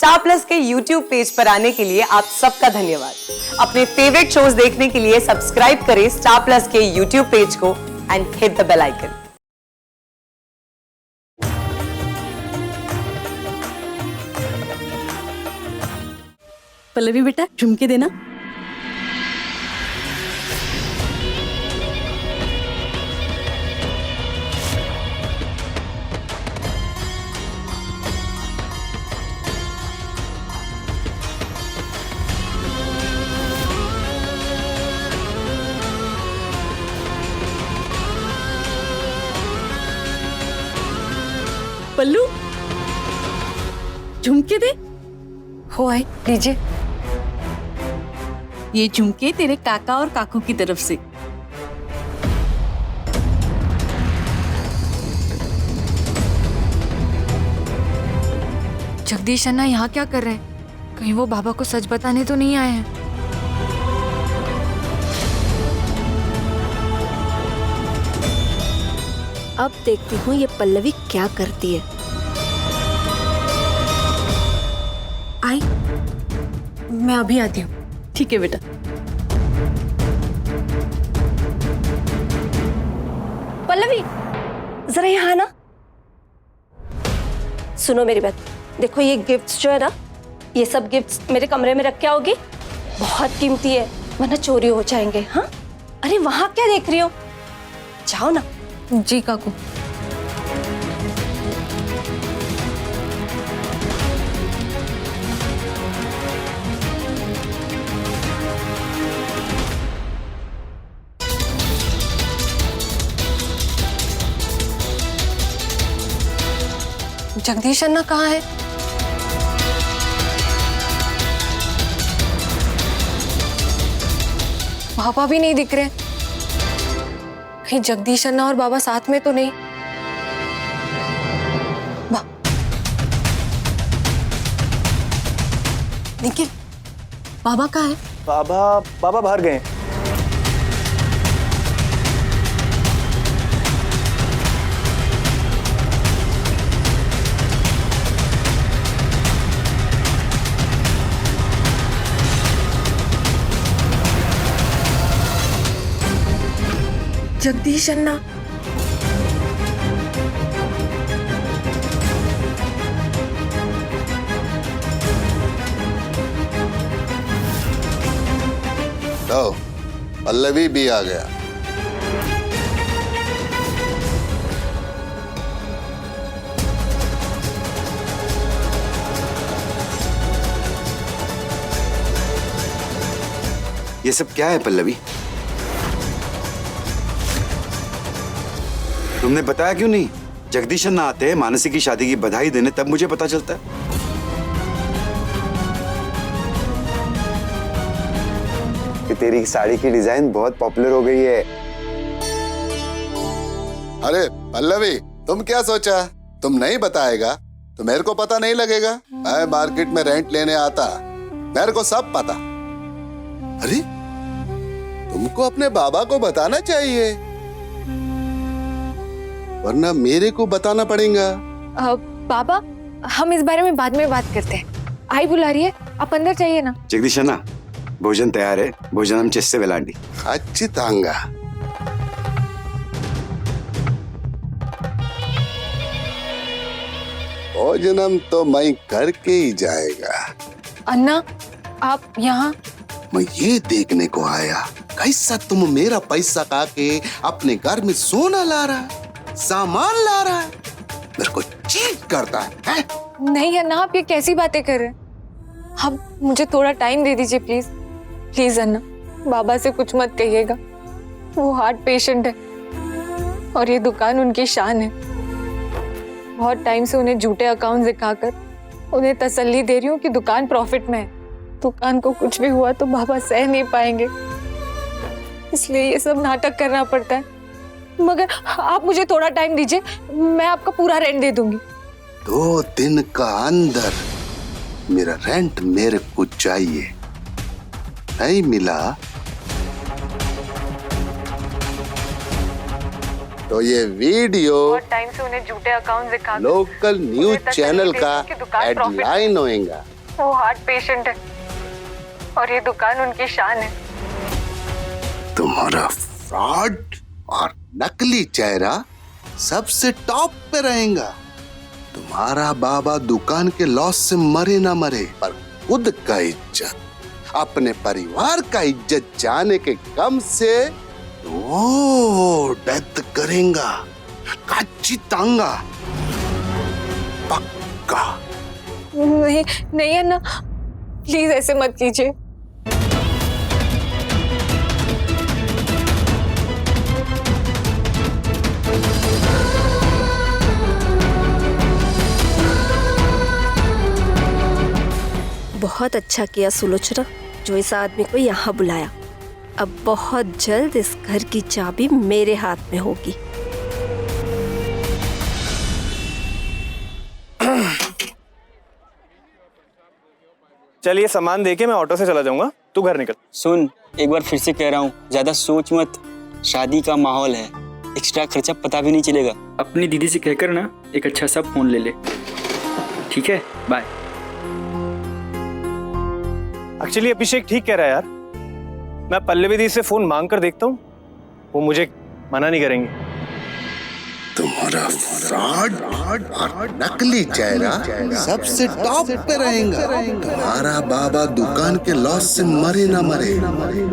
Star Plus के YouTube page पर आने के लिए आप सबका धन्यवाद। अपने फेवरेट शोज देखने के लिए सब्सक्राइब करें स्टार प्लस के यूट्यूब पेज को and hit the bell icon. Pallavi बेटा झुमके देना। पल्लू झुमके दे। हो आए लीजिए। ये झुमके तेरे काका और काकू की तरफ से। जगदीश अन्ना यहाँ क्या कर रहे हैं? कहीं वो बाबा को सच बताने तो नहीं आए हैं? अब देखती हूँ ये पल्लवी क्या करती है। आई, मैं अभी आती हूँ। ठीक है बेटा। पल्लवी जरा यहाँ आना। सुनो मेरी बात, देखो ये गिफ्ट्स जो है ना, ये सब गिफ्ट्स मेरे कमरे में रख के आओगी? बहुत कीमती है, वरना चोरी हो जाएंगे। हाँ, अरे वहां क्या देख रही हो, जाओ ना। जी काकू। जगदीश अन्ना कहाँ है? बाबा भी नहीं दिख रहे। कहीं जगदीश अन्ना और बाबा साथ में तो नहीं? निखिल, बाबा कहाँ है? बाबा बाहर गए। जगदीश अन्ना। तो पल्लवी भी आ गया। ये सब क्या है पल्लवी? तुमने बताया क्यों नहीं? जगदीश अन्ना आते हैं मानसी की शादी की बधाई देने, तब मुझे पता चलता है। कि तेरी साड़ी की डिजाइन बहुत पॉपुलर हो गई है। अरे पल्लवी, तुम क्या सोचा? तुम नहीं बताएगा तो मेरे को पता नहीं लगेगा। मैं मार्केट में रेंट लेने आता, मेरे को सब पता। अरे तुमको अपने बाबा को बताना चाहिए, वरना मेरे को बताना पड़ेगा। बाबा, हम इस बारे में बाद में बात करते हैं। आई बुला रही है, आप अंदर चाहिए ना। जगदीश अन्ना, भोजन तैयार है, भोजनम चेस्से वेलांडी। अच्छी तांगा। भोजनम तो मैं करके ही जाएगा। अन्ना, आप यहाँ? मैं ये देखने को आया कैसा तुम मेरा पैसा खा के अपने घर में सोना ला रहा है, सामान ला रहा है, मेरे को चीट करता है? नहीं अन्ना, आप ये कैसी बातें कर रहे हैं? अब मुझे थोड़ा टाइम दे दीजिए प्लीज। प्लीज अन्ना, बाबा से कुछ मत कहिएगा। वो हार्ट पेशेंट है और ये दुकान उनकी शान है। बहुत टाइम से उन्हें झूठे अकाउंट दिखाकर उन्हें तसल्ली दे रही हूँ कि दुकान प्रॉफिट में है। दुकान को कुछ भी हुआ तो बाबा सह नहीं पाएंगे, इसलिए ये सब नाटक करना पड़ता है। मगर आप मुझे थोड़ा टाइम दीजिए, मैं आपका पूरा रेंट दे दूंगी। 2 दिन का अंदर मेरा रेंट मेरे को चाहिए। नहीं मिला तो ये वीडियो टाइम से उन्हें झूठे अकाउंट दिखा लोकल न्यूज चैनल का हेडलाइन होएगा। वो हार्ट पेशेंट है और ये दुकान उनकी शान है। तुम्हारा फ्रॉड और नकली चेहरा सबसे टॉप पे रहेगा। तुम्हारा बाबा दुकान के लॉस से मरे ना मरे, पर खुद का इज्जत, अपने परिवार का इज्जत जाने के गम से वो डेथ करेगा। कच्ची तांगा पक्का। नहीं नहीं अन्ना, प्लीज ऐसे मत कीजिए। बहुत अच्छा किया सुलोचना जो इस आदमी को यहाँ बुलाया। अब बहुत जल्द इस घर की चाबी मेरे हाथ में होगी। चलिए सामान देके मैं ऑटो से चला जाऊंगा, तू घर निकल। सुन, एक बार फिर से कह रहा हूँ, ज्यादा सोच मत। शादी का माहौल है, एक्स्ट्रा खर्चा पता भी नहीं चलेगा। अपनी दीदी से कहकर ना एक अच्छा सा फोन ले ले, ठीक है? बाय। एक्चुअली अभिषेक ठीक कह रहा है यार, मैं पल्लवी दी से फोन मांग कर देखता हूँ, वो मुझे मना नहीं करेंगे। तुम्हारा फ्रॉड और नकली चेहरा सबसे टॉप पे रहेगा। तुम्हारा बाबा दुकान के लॉस से मरे ना मरे,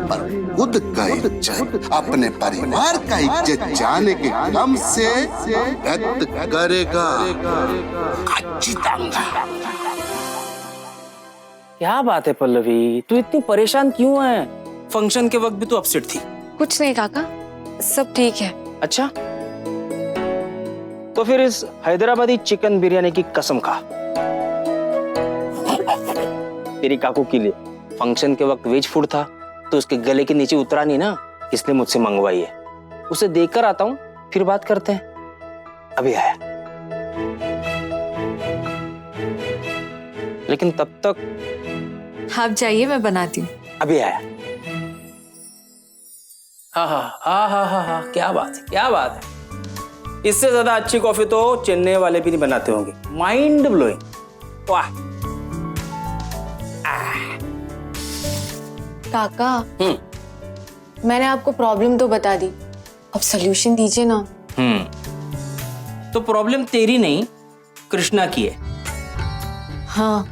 पर खुद का इज्जत, अपने परिवार का इज्जत जाने के गम से डेथ करेगा। कच्ची तांगा। क्या बात है पल्लवी, तू इतनी परेशान क्यों है? फंक्शन के वक्त भी तू अपसेट थी। कुछ नहीं काका, सब ठीक है। अच्छा, तो फिर इस हैदराबादी चिकन बिरयानी की कसम खा, तेरी काकू के लिए फंक्शन के वक्त वेज फूड था तो उसके गले के नीचे उतरा नहीं ना, इसलिए मुझसे मंगवाई है। उसे देखकर आता हूँ, फिर बात करते हैं। अभी आया, लेकिन तब तक आप जाइए, मैं बनाती हूँ। अभी आया। हाँ हाँ हाँ हाँ हाँ हाँ, क्या बात है, क्या बात है। इससे ज्यादा अच्छी कॉफी तो चेन्नई वाले भी नहीं बनाते होंगे। माइंड ब्लोइंग, वाह। काका, मैंने आपको प्रॉब्लम तो बता दी, अब सॉल्यूशन दीजिए ना। तो प्रॉब्लम तेरी नहीं, कृष्णा की है। हाँ,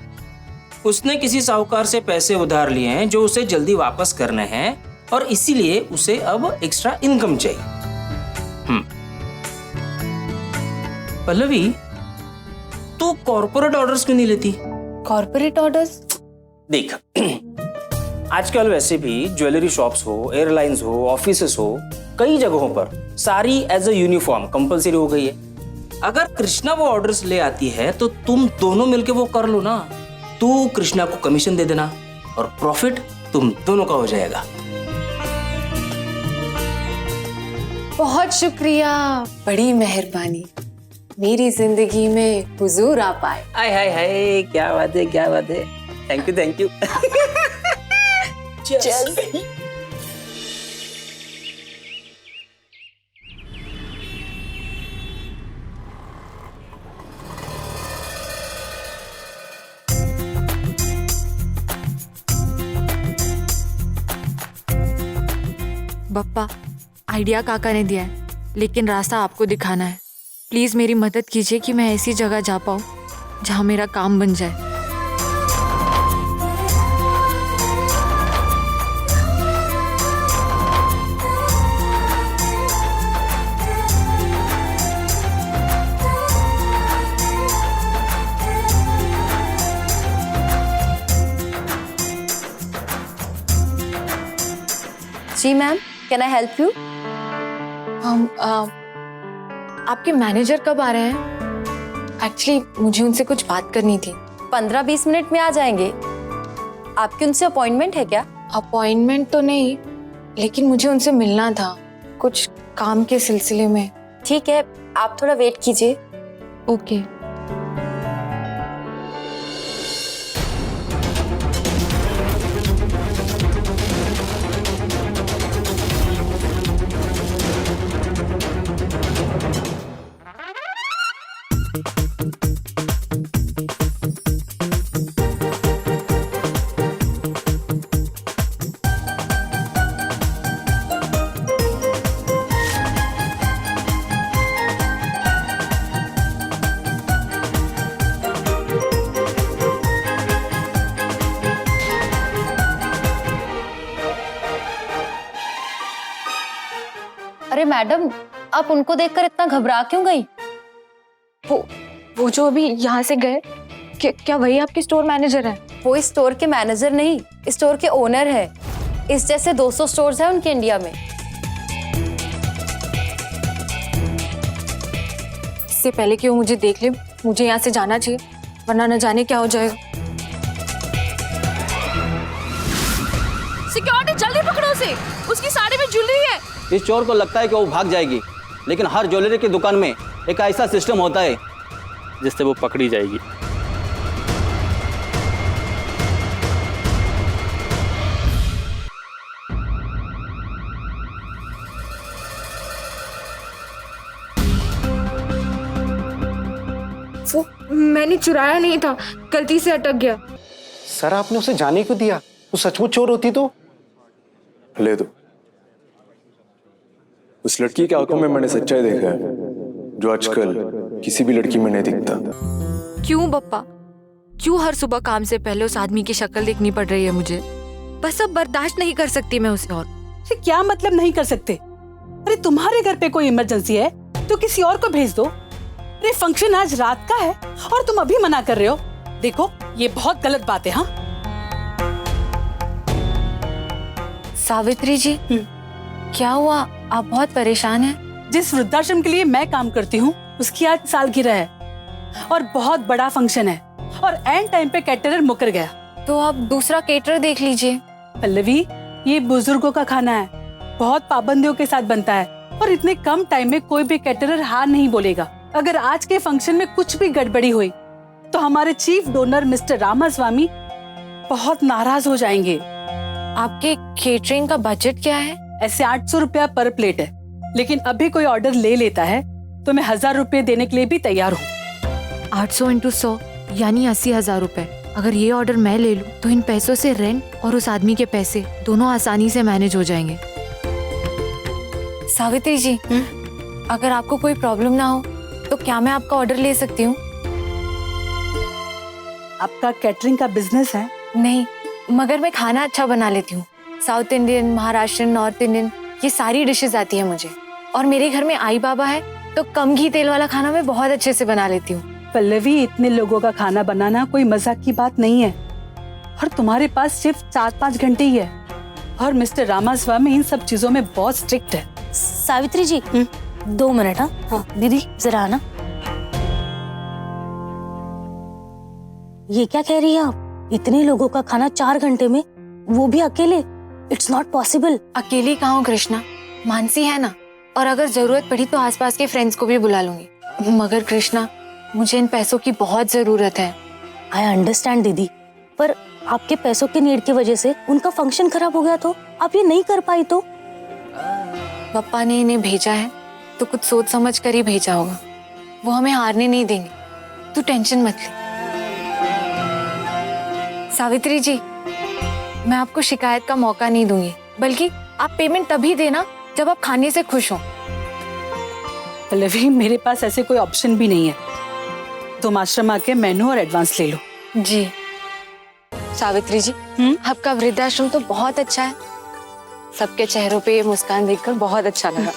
उसने किसी साहूकार से पैसे उधार लिए हैं जो उसे जल्दी वापस करने हैं, और इसीलिए उसे अब एक्स्ट्रा इनकम चाहिए। पल्लवी, तू कॉर्पोरेट ऑर्डर्स क्यों नहीं लेती? Corporate orders? देख, आजकल वैसे भी ज्वेलरी शॉप्स हो, एयरलाइंस हो, ऑफिसेस हो, कई जगहों पर सारी एज अ यूनिफॉर्म कंपलसरी हो गई है। अगर कृष्णा वो ऑर्डर्स ले आती है तो तुम दोनों मिलके वो कर लो ना। तू कृष्णा को कमीशन दे देना और प्रॉफिट तुम दोनों का हो जाएगा। बहुत शुक्रिया, बड़ी मेहरबानी। मेरी जिंदगी में हुजूर आ पाए। हाय हाय हाय, क्या बात है, क्या बात है। Thank you, thank you. Bappa, idea काका ने दिया है, लेकिन रास्ता आपको दिखाना है। प्लीज मेरी मदद कीजिए कि मैं ऐसी जगह जा पाऊँ जहाँ मेरा काम बन जाए। जी ma'am, can I help you? आपके मैनेजर कब आ रहे हैं? एक्चुअली मुझे उनसे कुछ बात करनी थी। 15-20 मिनट में आ जाएंगे। आपकी उनसे अपॉइंटमेंट है क्या? अपॉइंटमेंट तो नहीं, लेकिन मुझे उनसे मिलना था कुछ काम के सिलसिले में। ठीक है, आप थोड़ा वेट कीजिए। ओके। मैडम, आप उनको देखकर इतना घबरा क्यों गई? वो जो अभी यहाँ से गए, क्या वही आपके स्टोर मैनेजर है? वो इस स्टोर के मैनेजर नहीं, स्टोर के ओनर है। इस जैसे 200 स्टोर्स हैं उनके इंडिया में। इससे पहले कि वो मुझे देख ले, मुझे यहाँ से जाना चाहिए, वरना न जाने क्या हो जाएगा। सिक्योरिटी जल्दी पकड़ो उसे, उसकी साड़ी में ज्वेलरी है। इस चोर को लगता है कि वो भाग जाएगी, लेकिन हर ज्वेलरी की दुकान में एक ऐसा सिस्टम होता है जिससे वो पकड़ी जाएगी। वो मैंने चुराया नहीं था, गलती से अटक गया। सर आपने उसे जाने क्यों दिया? वो सचमुच चोर होती तो? ले दो। उस लड़की की आंखों में मैंने सच्चाई देखा है जो आजकल किसी भी लड़की में नहीं दिखता। क्यों बप्पा, क्यों हर सुबह काम से पहले उस आदमी की शक्ल देखनी पड़ रही है मुझे? बस अब बर्दाश्त नहीं कर सकती मैं उसे और। क्या मतलब नहीं कर सकते? अरे तुम्हारे घर पे कोई इमरजेंसी है तो किसी और को भेज दो। अरे फंक्शन आज रात का है और तुम अभी मना कर रहे हो। देखो ये बहुत गलत बात है। हाँ सावित्री जी, क्या हुआ? आप बहुत परेशान हैं? जिस वृद्धाश्रम के लिए मैं काम करती हूँ उसकी आज सालगिरह है और बहुत बड़ा फंक्शन है और एंड टाइम पे कैटरर मुकर गया। तो आप दूसरा केटर देख लीजिए। पल्लवी, ये बुजुर्गों का खाना है, बहुत पाबंदियों के साथ बनता है और इतने कम टाइम में कोई भी कैटरर हार नहीं बोलेगा। अगर आज के फंक्शन में कुछ भी गड़बड़ी हुई तो हमारे चीफ डोनर मिस्टर रामास्वामी बहुत नाराज हो जाएंगे। आपके केटरिंग का बजट क्या है? ऐसे 800 रुपया पर प्लेट है, लेकिन अभी कोई ऑर्डर ले लेता है तो मैं 1000 रुपए देने के लिए भी तैयार हूँ। 800 × 100 यानी 80,000 रुपए। अगर ये ऑर्डर मैं ले लूँ तो इन पैसों से रेंट और उस आदमी के पैसे दोनों आसानी से मैनेज हो जाएंगे। सावित्री जी, अगर आपको कोई प्रॉब्लम ना हो तो क्या मैं आपका ऑर्डर ले सकती हूँ? आपका कैटरिंग का बिजनेस है? नहीं, मगर मैं खाना अच्छा बना लेती हूँ। South Indian, Maharashtrian, north Indian, ये सारी डिशेस आती है मुझे। और मेरे घर में आई बाबा है तो कम घी तेल वाला खाना मैं बहुत अच्छे से बना लेती हूँ। पल्लवी, इतने लोगों का खाना बनाना कोई मजाक की बात नहीं है और तुम्हारे पास सिर्फ 4-5 घंटे ही है और मिस्टर रामास्वामी इन सब चीजों में बहुत स्ट्रिक्ट है। सावित्री जी 2 मिनट। हाँ दीदी जरा आना। ये क्या कह रही है आप? इतने लोगों का खाना 4 घंटे में, वो भी अकेले? It's not possible. अकेली कहाँ हूँ कृष्णा, मानसी है ना, और अगर जरूरत पड़ी तो आसपास के फ्रेंड्स को भी बुला लूंगी। मगर कृष्णा, मुझे इन पैसों की बहुत जरूरत है। आई अंडरस्टैंड दीदी, पर आपके पैसों की नीड की वजह से उनका फंक्शन खराब हो गया तो आप ये नहीं कर पाई तो? पप्पा ने इन्हें भेजा है तो कुछ सोच समझ कर ही भेजा होगा। वो हमें हारने नहीं देंगे, तू टेंशन मत ले। सावित्री जी, मैं आपको शिकायत का मौका नहीं दूंगी, बल्कि आप पेमेंट तभी देना जब आप खाने से खुश हो। पल्लवी, मेरे पास ऐसे कोई ऑप्शन भी नहीं है। तुम आश्रम आके मेनू और एडवांस ले लो। जी सावित्री जी, आपका वृद्धाश्रम तो बहुत अच्छा है। सबके चेहरों पे ये मुस्कान देखकर बहुत अच्छा लगा।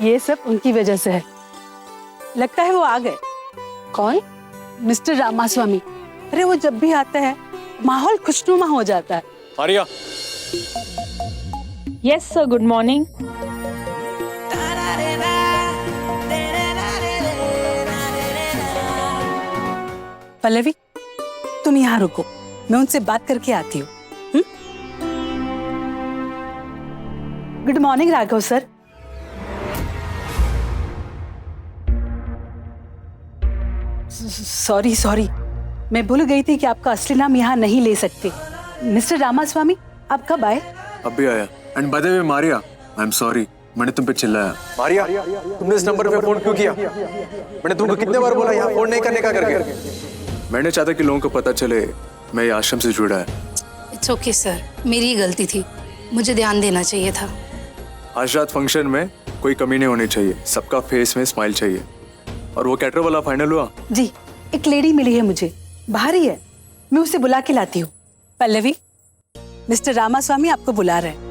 ये सब उनकी वजह से है। लगता है वो आ गए। कौन? मिस्टर रामास्वामी। अरे वो जब भी आता है माहौल खुशनुमा हो जाता है। Arya. Yes sir, good morning. Pallavi, तुम यहाँ रुको, मैं उनसे बात करके आती हूँ। Good morning Raghav sir. Sorry, मैं भूल गई थी कि आपका असली नाम यहाँ नहीं ले सकते। मिस्टर रामास्वामी, आप कब आए? अभी आया। And by the way Maria, I am sorry, मैंने तुम पे चिल्लाया। मारिया, तुमने इस नंबर पे फोन क्यों किया? मैंने तुमको कितने बार बोला यहाँ फोन नहीं करने का करके? मैंने चाहता कि लोगों को पता चले मैं ये आश्रम से जुड़ा है। इट्स ओके सर, मेरी ही गलती थी, मुझे ध्यान देना चाहिए था। आज रात फंक्शन में कोई कमी नहीं होनी चाहिए, सबका फेस में स्माइल चाहिए। और वो कैटर वाला फाइनल हुआ? जी, एक लेडी मिली है मुझे, बाहर ही है, मैं उसे बुला के लाती हूँ। पल्लवी, मिस्टर रामास्वामी आपको बुला रहे हैं।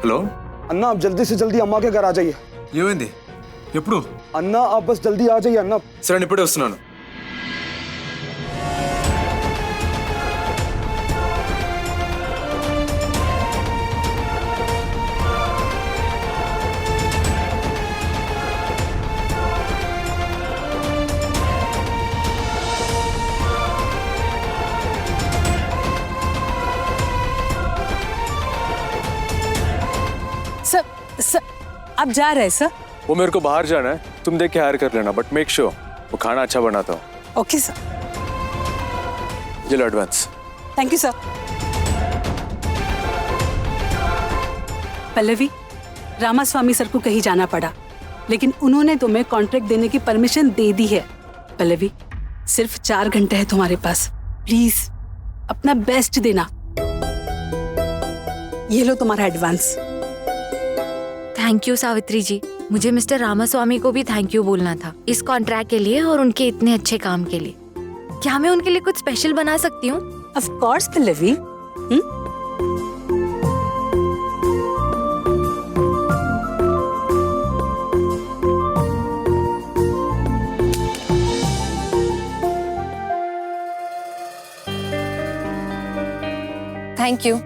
హలో अन्ना आप जल्दी से जल्दी अम्मा के घर आ जाइए ఏమైంది ఎప్పుడు अन्ना आप बस जल्दी आ जाइए अन्ना సరే ఇప్పుడే వస్తున్నాను सर आप जा रहे हैं सर? वो मेरे को बाहर जाना है, तुम देख के हायर कर लेना, बट मेक श्योर वो खाना अच्छा बनाता हूँ। Okay sir. ये लो advance. Thank you sir. Pallavi, Ramaswamy sir को कहीं जाना पड़ा, लेकिन उन्होंने तुम्हें कॉन्ट्रैक्ट देने की परमिशन दे दी है। पल्लवी, सिर्फ 4 घंटे है तुम्हारे पास, प्लीज अपना बेस्ट देना। ये लो तुम्हारा एडवांस। थैंक यू सावित्री जी, मुझे मिस्टर रामास्वामी को भी थैंक यू बोलना था इस कॉन्ट्रैक्ट के लिए और उनके इतने अच्छे काम के लिए। क्या मैं उनके लिए कुछ स्पेशल बना सकती हूँ? Of course Pallavi. Thank you.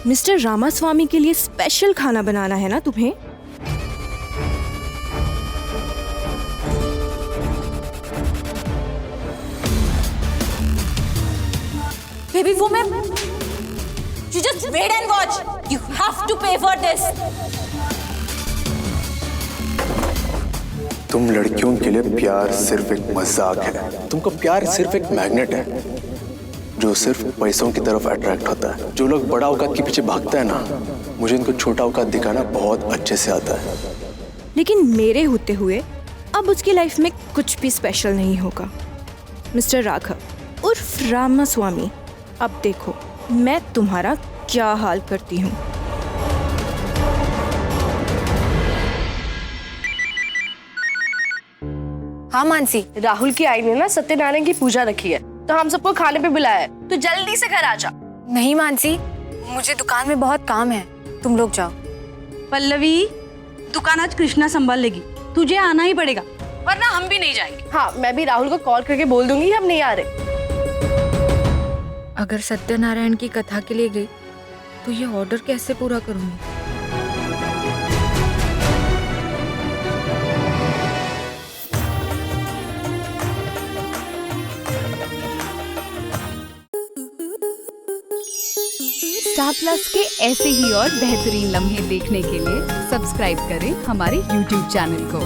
Mister Ramaswamy के लिए स्पेशल खाना बनाना है ना तुम्हें? Baby woman, you just wait and watch. You have to pay for this. तुम लड़कियों के लिए प्यार सिर्फ एक मजाक है। तुमको प्यार सिर्फ एक मैग्नेट है जो सिर्फ पैसों की तरफ अट्रैक्ट होता है। जो लोग बड़ा औकात के पीछे भागता है ना, मुझे इनको छोटा औकात दिखाना बहुत अच्छे से आता है। लेकिन मेरे होते हुए अब उसकी लाइफ में कुछ भी स्पेशल नहीं होगा। मिस्टर राघव उर्फ रामास्वामी, अब देखो मैं तुम्हारा क्या हाल करती हूँ। हाँ मानसी, राहुल की आई ने ना सत्यनारायण की पूजा रखी है, तो हम सबको खाने पे बुलाया है, तो जल्दी से घर आ जा। नहीं मानसी, मुझे दुकान में बहुत काम है, तुम लोग जाओ। पल्लवी, दुकान आज कृष्णा संभाल लेगी, तुझे आना ही पड़ेगा, वरना हम भी नहीं जाएंगे। हाँ, मैं भी राहुल को कॉल करके बोल दूंगी हम नहीं आ रहे। अगर सत्यनारायण की कथा के लिए गई तो ये ऑर्डर कैसे पूरा करूंगी? स्टार प्लस के ऐसे ही और बेहतरीन लम्हे देखने के लिए सब्सक्राइब करें हमारे YouTube चैनल को।